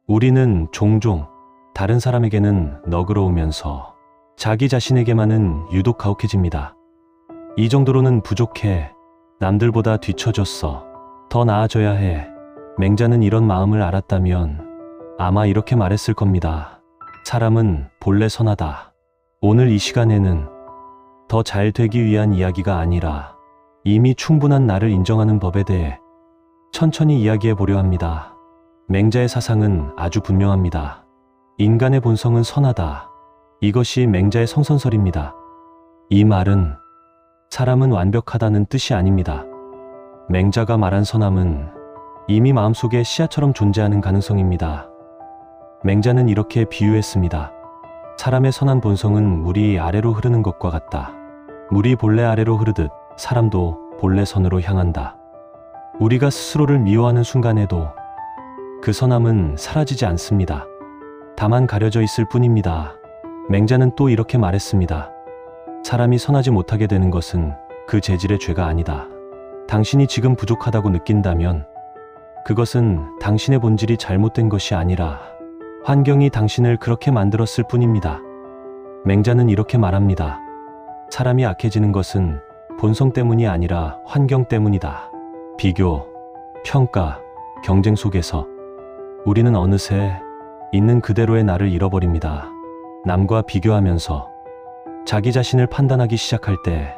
우리는 종종 다른 사람에게는 너그러우면서 자기 자신에게만은 유독 가혹해집니다. 이 정도로는 부족해. 남들보다 뒤처졌어. 더 나아져야 해. 맹자는 이런 마음을 알았다면 아마 이렇게 말했을 겁니다. 사람은 본래 선하다. 오늘 이 시간에는 더 잘 되기 위한 이야기가 아니라 이미 충분한 나를 인정하는 법에 대해 천천히 이야기해 보려 합니다. 맹자의 사상은 아주 분명합니다. 인간의 본성은 선하다. 이것이 맹자의 성선설입니다. 이 말은 사람은 완벽하다는 뜻이 아닙니다. 맹자가 말한 선함은 이미 마음속에 씨앗처럼 존재하는 가능성입니다. 맹자는 이렇게 비유했습니다. 사람의 선한 본성은 물이 아래로 흐르는 것과 같다. 물이 본래 아래로 흐르듯 사람도 본래 선으로 향한다. 우리가 스스로를 미워하는 순간에도 그 선함은 사라지지 않습니다. 다만 가려져 있을 뿐입니다. 맹자는 또 이렇게 말했습니다. 사람이 선하지 못하게 되는 것은 그 재질의 죄가 아니다. 당신이 지금 부족하다고 느낀다면 그것은 당신의 본질이 잘못된 것이 아니라 환경이 당신을 그렇게 만들었을 뿐입니다. 맹자는 이렇게 말합니다. 사람이 악해지는 것은 본성 때문이 아니라 환경 때문이다. 비교, 평가, 경쟁 속에서 우리는 어느새 있는 그대로의 나를 잃어버립니다. 남과 비교하면서 자기 자신을 판단하기 시작할 때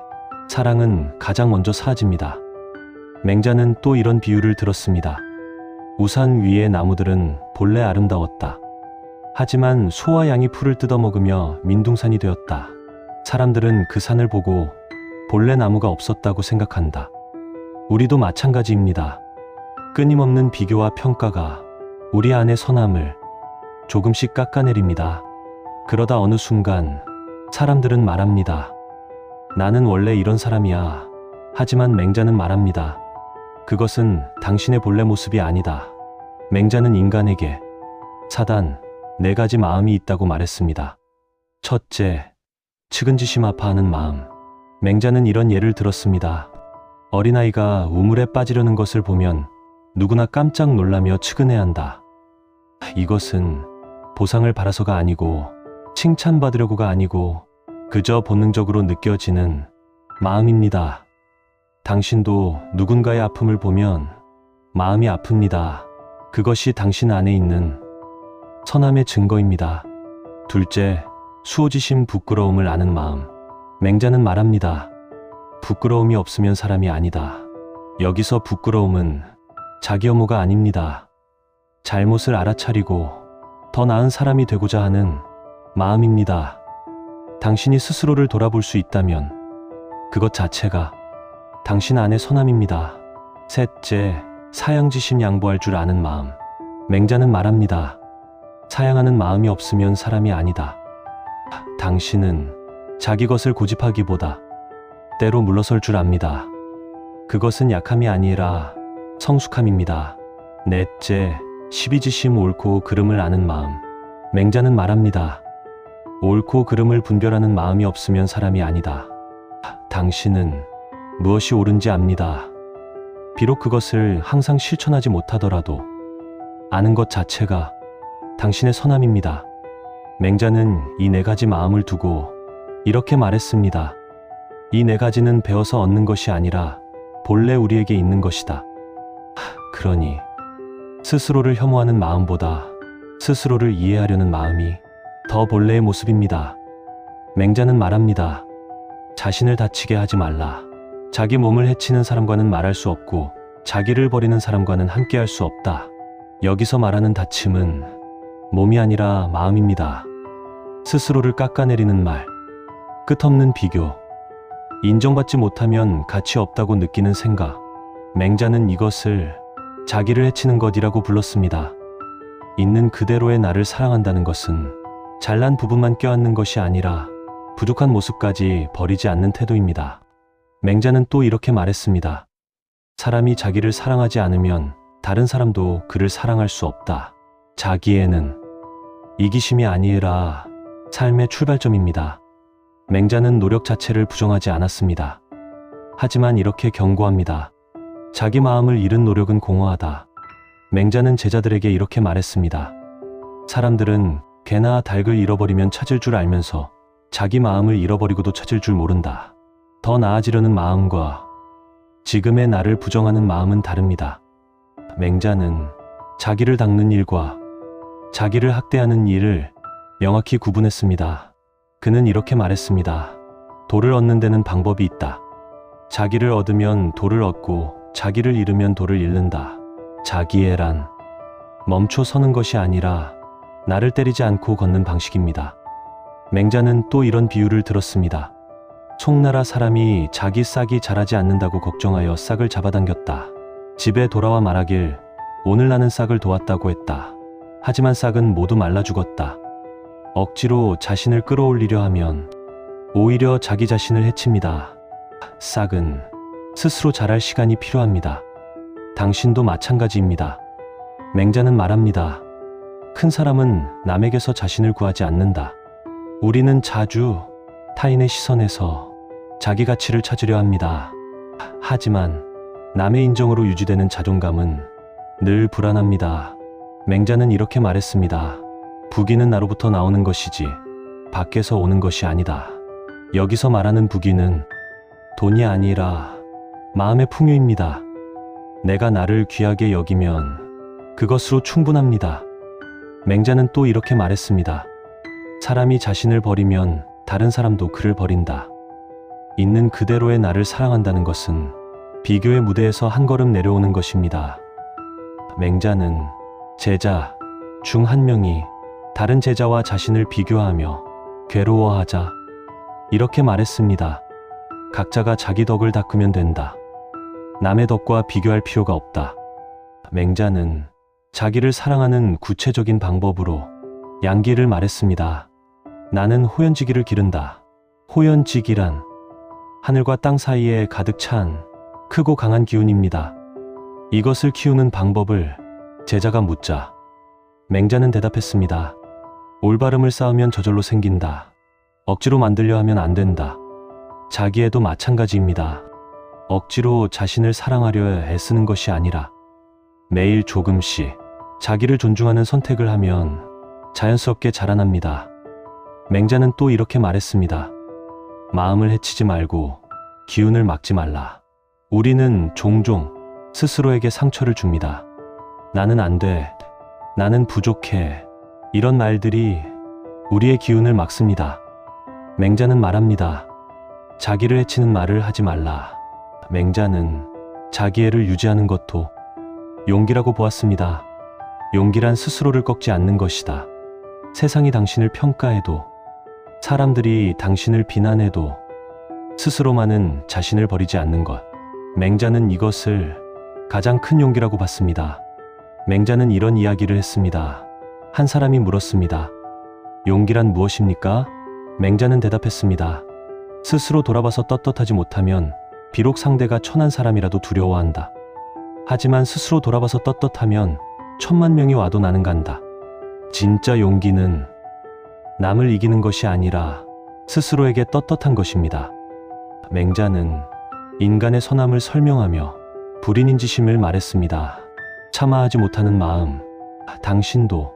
사랑은 가장 먼저 사라집니다. 맹자는 또 이런 비유를 들었습니다. 우산 위의 나무들은 본래 아름다웠다. 하지만 소와 양이 풀을 뜯어먹으며 민둥산이 되었다. 사람들은 그 산을 보고 본래 나무가 없었다고 생각한다. 우리도 마찬가지입니다. 끊임없는 비교와 평가가 우리 안의 선함을 조금씩 깎아내립니다. 그러다 어느 순간 사람들은 말합니다. 나는 원래 이런 사람이야. 하지만 맹자는 말합니다. 그것은 당신의 본래 모습이 아니다. 맹자는 인간에게 사단 4가지 마음이 있다고 말했습니다. 첫째, 측은지심 아파하는 마음. 맹자는 이런 예를 들었습니다. 어린아이가 우물에 빠지려는 것을 보면 누구나 깜짝 놀라며 측은해한다. 이것은 보상을 바라서가 아니고 칭찬받으려고가 아니고 그저 본능적으로 느껴지는 마음입니다. 당신도 누군가의 아픔을 보면 마음이 아픕니다. 그것이 당신 안에 있는 선함의 증거입니다. 둘째, 수호지심 부끄러움을 아는 마음. 맹자는 말합니다. 부끄러움이 없으면 사람이 아니다. 여기서 부끄러움은 자기 혐오가 아닙니다. 잘못을 알아차리고 더 나은 사람이 되고자 하는 마음입니다. 당신이 스스로를 돌아볼 수 있다면 그것 자체가 당신 안의 선함입니다. 셋째, 사양지심 양보할 줄 아는 마음. 맹자는 말합니다. 사양하는 마음이 없으면 사람이 아니다. 당신은 자기 것을 고집하기보다 때로 물러설 줄 압니다. 그것은 약함이 아니라 성숙함입니다. 넷째, 시비지심 옳고 그름을 아는 마음. 맹자는 말합니다. 옳고 그름을 분별하는 마음이 없으면 사람이 아니다. 당신은 무엇이 옳은지 압니다. 비록 그것을 항상 실천하지 못하더라도 아는 것 자체가 당신의 선함입니다. 맹자는 이 4가지 마음을 두고 이렇게 말했습니다. 이 4가지는 배워서 얻는 것이 아니라 본래 우리에게 있는 것이다. 그러니 스스로를 혐오하는 마음보다 스스로를 이해하려는 마음이 더 본래의 모습입니다. 맹자는 말합니다. 자신을 다치게 하지 말라. 자기 몸을 해치는 사람과는 말할 수 없고 자기를 버리는 사람과는 함께할 수 없다. 여기서 말하는 다침은 몸이 아니라 마음입니다. 스스로를 깎아내리는 말, 끝없는 비교, 인정받지 못하면 가치 없다고 느끼는 생각. 맹자는 이것을 자기를 해치는 것이라고 불렀습니다. 있는 그대로의 나를 사랑한다는 것은 잘난 부분만 껴안는 것이 아니라 부족한 모습까지 버리지 않는 태도입니다. 맹자는 또 이렇게 말했습니다. 사람이 자기를 사랑하지 않으면 다른 사람도 그를 사랑할 수 없다. 자기애는 이기심이 아니라 삶의 출발점입니다. 맹자는 노력 자체를 부정하지 않았습니다. 하지만 이렇게 경고합니다. 자기 마음을 잃은 노력은 공허하다. 맹자는 제자들에게 이렇게 말했습니다. 사람들은 개나 닭을 잃어버리면 찾을 줄 알면서 자기 마음을 잃어버리고도 찾을 줄 모른다. 더 나아지려는 마음과 지금의 나를 부정하는 마음은 다릅니다. 맹자는 자기를 닦는 일과 자기를 학대하는 일을 명확히 구분했습니다. 그는 이렇게 말했습니다. 도를 얻는 데는 방법이 있다. 자기를 얻으면 도를 얻고 자기를 잃으면 도를 잃는다. 자기애란 멈춰 서는 것이 아니라 나를 때리지 않고 걷는 방식입니다. 맹자는 또 이런 비유를 들었습니다. 송나라 사람이 자기 싹이 자라지 않는다고 걱정하여 싹을 잡아당겼다. 집에 돌아와 말하길 오늘 나는 싹을 도왔다고 했다. 하지만 싹은 모두 말라 죽었다. 억지로 자신을 끌어올리려 하면 오히려 자기 자신을 해칩니다. 싹은 스스로 자랄 시간이 필요합니다. 당신도 마찬가지입니다. 맹자는 말합니다. 큰 사람은 남에게서 자신을 구하지 않는다. 우리는 자주 타인의 시선에서 자기 가치를 찾으려 합니다. 하지만 남의 인정으로 유지되는 자존감은 늘 불안합니다. 맹자는 이렇게 말했습니다. 부귀는 나로부터 나오는 것이지 밖에서 오는 것이 아니다. 여기서 말하는 부귀는 돈이 아니라 마음의 풍요입니다. 내가 나를 귀하게 여기면 그것으로 충분합니다. 맹자는 또 이렇게 말했습니다. 사람이 자신을 버리면 다른 사람도 그를 버린다. 있는 그대로의 나를 사랑한다는 것은 비교의 무대에서 한 걸음 내려오는 것입니다. 맹자는 제자 중 한 명이 다른 제자와 자신을 비교하며 괴로워하자 이렇게 말했습니다. 각자가 자기 덕을 닦으면 된다. 남의 덕과 비교할 필요가 없다. 맹자는 자기를 사랑하는 구체적인 방법으로 양기를 말했습니다. 나는 호연지기를 기른다. 호연지기란 하늘과 땅 사이에 가득 찬 크고 강한 기운입니다. 이것을 키우는 방법을 제자가 묻자 맹자는 대답했습니다. 올바름을 쌓으면 저절로 생긴다. 억지로 만들려 하면 안 된다. 자기애도 마찬가지입니다. 억지로 자신을 사랑하려 애쓰는 것이 아니라 매일 조금씩 자기를 존중하는 선택을 하면 자연스럽게 자라납니다. 맹자는 또 이렇게 말했습니다. 마음을 해치지 말고 기운을 막지 말라. 우리는 종종 스스로에게 상처를 줍니다. 나는 안 돼. 나는 부족해. 이런 말들이 우리의 기운을 막습니다. 맹자는 말합니다. 자기를 해치는 말을 하지 말라. 맹자는 자기애를 유지하는 것도 용기라고 보았습니다. 용기란 스스로를 꺾지 않는 것이다. 세상이 당신을 평가해도 사람들이 당신을 비난해도 스스로만은 자신을 버리지 않는 것. 맹자는 이것을 가장 큰 용기라고 봤습니다. 맹자는 이런 이야기를 했습니다. 한 사람이 물었습니다. 용기란 무엇입니까? 맹자는 대답했습니다. 스스로 돌아봐서 떳떳하지 못하면 비록 상대가 천한 사람이라도 두려워한다. 하지만 스스로 돌아봐서 떳떳하면 1000만 명이 와도 나는 간다. 진짜 용기는 남을 이기는 것이 아니라 스스로에게 떳떳한 것입니다. 맹자는 인간의 선함을 설명하며 불인인지심을 말했습니다. 참아하지 못하는 마음, 당신도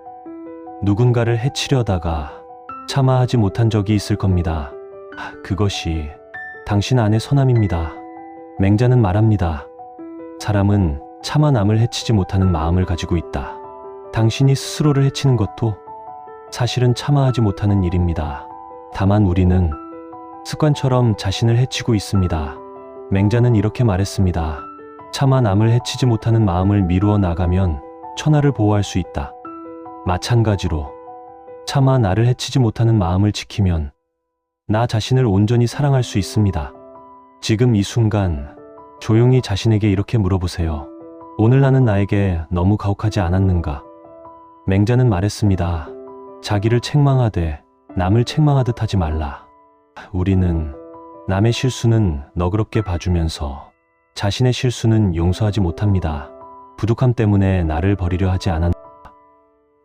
누군가를 해치려다가 참아하지 못한 적이 있을 겁니다. 그것이 당신 안의 선함입니다. 맹자는 말합니다. 사람은 차마 남을 해치지 못하는 마음을 가지고 있다. 당신이 스스로를 해치는 것도 사실은 참아하지 못하는 일입니다. 다만 우리는 습관처럼 자신을 해치고 있습니다. 맹자는 이렇게 말했습니다. 차마 남을 해치지 못하는 마음을 미루어 나가면 천하를 보호할 수 있다. 마찬가지로 차마 나를 해치지 못하는 마음을 지키면 나 자신을 온전히 사랑할 수 있습니다. 지금 이 순간 조용히 자신에게 이렇게 물어보세요. 오늘 나는 나에게 너무 가혹하지 않았는가? 맹자는 말했습니다. 자기를 책망하되 남을 책망하듯 하지 말라. 우리는 남의 실수는 너그럽게 봐주면서 자신의 실수는 용서하지 못합니다. 부족함 때문에 나를 버리려 하지 않았다.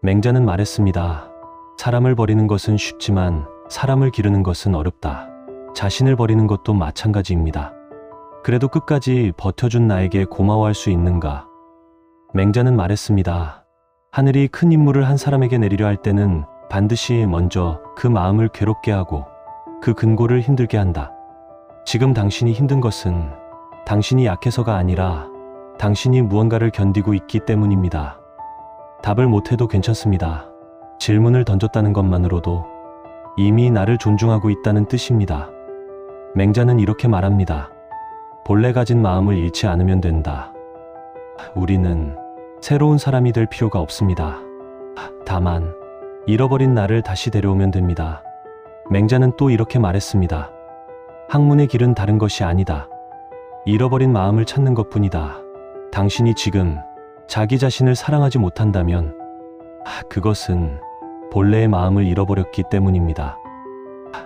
맹자는 말했습니다. 사람을 버리는 것은 쉽지만 사람을 기르는 것은 어렵다. 자신을 버리는 것도 마찬가지입니다. 그래도 끝까지 버텨준 나에게 고마워할 수 있는가? 맹자는 말했습니다. 하늘이 큰 임무를 한 사람에게 내리려 할 때는 반드시 먼저 그 마음을 괴롭게 하고 그 근고를 힘들게 한다. 지금 당신이 힘든 것은 당신이 약해서가 아니라 당신이 무언가를 견디고 있기 때문입니다. 답을 못해도 괜찮습니다. 질문을 던졌다는 것만으로도 이미 나를 존중하고 있다는 뜻입니다. 맹자는 이렇게 말합니다. 본래 가진 마음을 잃지 않으면 된다. 우리는 새로운 사람이 될 필요가 없습니다. 다만 잃어버린 나를 다시 데려오면 됩니다. 맹자는 또 이렇게 말했습니다. 학문의 길은 다른 것이 아니다. 잃어버린 마음을 찾는 것뿐이다. 당신이 지금 자기 자신을 사랑하지 못한다면 그것은 본래의 마음을 잃어버렸기 때문입니다.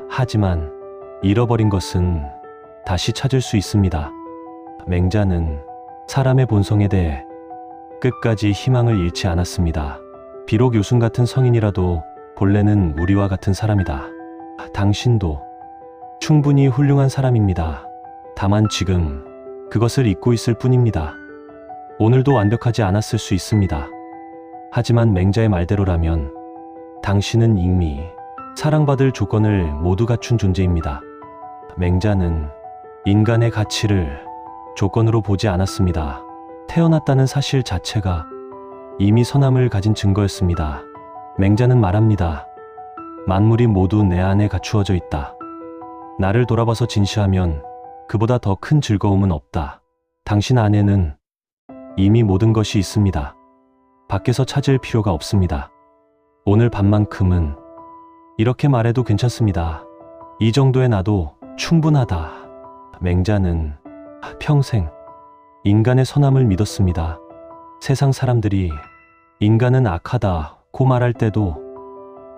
하지만 잃어버린 것은 다시 찾을 수 있습니다. 맹자는 사람의 본성에 대해 끝까지 희망을 잃지 않았습니다. 비록 요순 같은 성인이라도 본래는 우리와 같은 사람이다. 당신도 충분히 훌륭한 사람입니다. 다만 지금 그것을 잊고 있을 뿐입니다. 오늘도 완벽하지 않았을 수 있습니다. 하지만 맹자의 말대로라면 당신은 이미 사랑받을 조건을 모두 갖춘 존재입니다. 맹자는 인간의 가치를 조건으로 보지 않았습니다. 태어났다는 사실 자체가 이미 선함을 가진 증거였습니다. 맹자는 말합니다. 만물이 모두 내 안에 갖추어져 있다. 나를 돌아봐서 진시하면 그보다 더 큰 즐거움은 없다. 당신 안에는 이미 모든 것이 있습니다. 밖에서 찾을 필요가 없습니다. 오늘 밤만큼은 이렇게 말해도 괜찮습니다. 이 정도의 나도 충분하다. 맹자는 평생 인간의 선함을 믿었습니다. 세상 사람들이 인간은 악하다고 말할 때도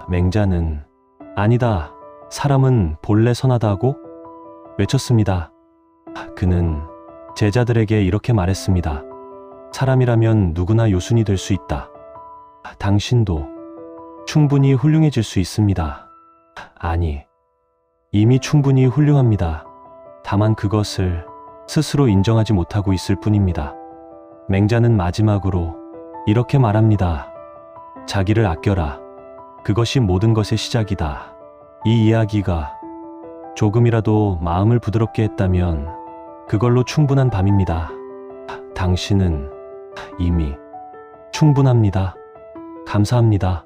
맹자는 아니다. 사람은 본래 선하다고 외쳤습니다. 그는 제자들에게 이렇게 말했습니다. 사람이라면 누구나 요순이 될 수 있다. 당신도 충분히 훌륭해질 수 있습니다. 아니, 이미 충분히 훌륭합니다. 다만 그것을 스스로 인정하지 못하고 있을 뿐입니다. 맹자는 마지막으로 이렇게 말합니다. 자기를 아껴라. 그것이 모든 것의 시작이다. 이 이야기가 조금이라도 마음을 부드럽게 했다면 그걸로 충분한 밤입니다. 당신은 이미 충분합니다. 감사합니다.